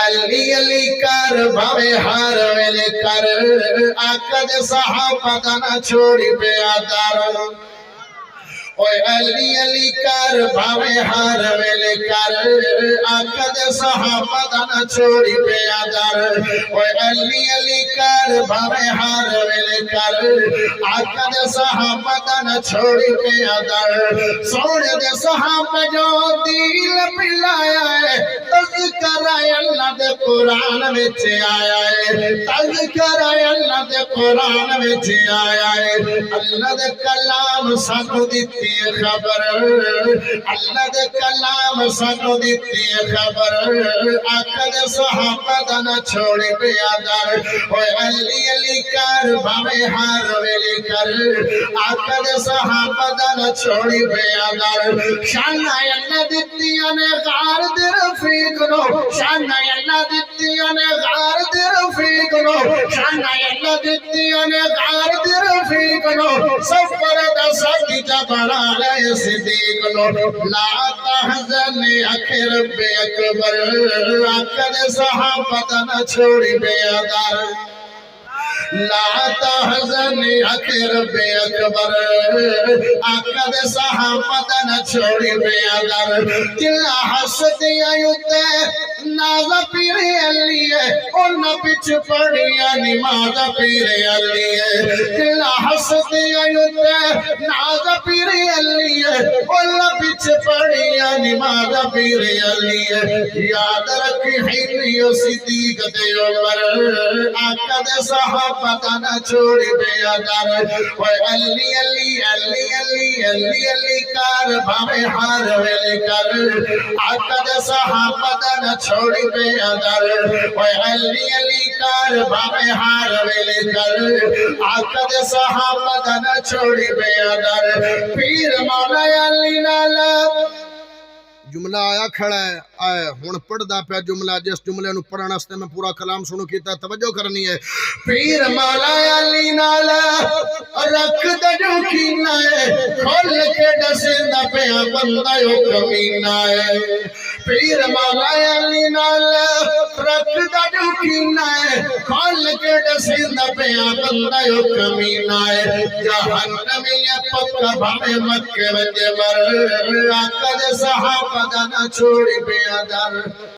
अली अली कर भावे हार वेले कर आका दे सहाबा दा ना छोड़ी बेआदार ओए अली अली कर भावे हार वेले कर आका दे सहाबा दा ना छोड़ी बेआदार ओए अली अली कर भावे हार वेले कर आका दे सहाबा दा ना छोड़ी बेआदार सोने दे सहाबा जो दिल पिलाया है तज़किरा अल्लाह दे कुरान विच आया है तज़किरा अल्लाह दे कुरान विच आया है अल्लाह दे कलाम सानू दित्ती खबर अल्लाह दे कलाम सानू दित्ती खबर आका दे सहाबा दा ना छोड़ी बेआदार ओए अली अली कर भावे हार वेले कर आका दे सहाबा दा ना छोड़ी बेआदार शान अल्लाह दित्ती ने गार दे रफीक नो शान अल्लाह दित्ती ने गार दे रफीक नो शान अल्लाह दित्ती ने गार दे रफीक नो सफर दा साथी जा बड़ा सिद्दीक नो ला तहज़न अखिर बे अकबर आका दे सहाबा दा ना छोड़ी बेआदार ला तहज़न अखिर बे अकबर आका दे सहाबा दा ना छोड़ी बेआदार जिला हसदी आयुते नाज़ पीरे अली है उन पिछ पढ़िया नमाज़ पीरे अली है जिला हसदी आयुते नाज़ पीरे अली है उन पिछ पढ़िया नमाज़ पीरे अली है याद रखी हिलियो सिद्दीक दे उमर आका दे सहाबा दा ना छोड़ी बेआदार ओए अली अली अली अली अली अली कर भावे हार वेले कर आका दे सहाबा दा ना छोड़ी बेआदार ओए अली अली कर भावे हार वेले कर आका दे सहाबा दा ना छोड़ी बेआदार पीर मौला अली नाला जुमला आया खड़ा है आए हुण पढ़दा पे जुमला जिस जुमले नु पढ़न वास्ते मैं पूरा कलाम सुनो कीता तवज्जो करनी है पीर मौला अली नाल रख दे जो कीना है खोल के दसेंदा पे बंदा यो कमीना है पीर मौला अली नाल रख दे जो कीना है खोल के दसेंदा पे बंदा यो कमीना है जहन्नम ये पक्का भावे मक्के वंदे मर आका दे सहाबा दा ना छोड़ी बेआदार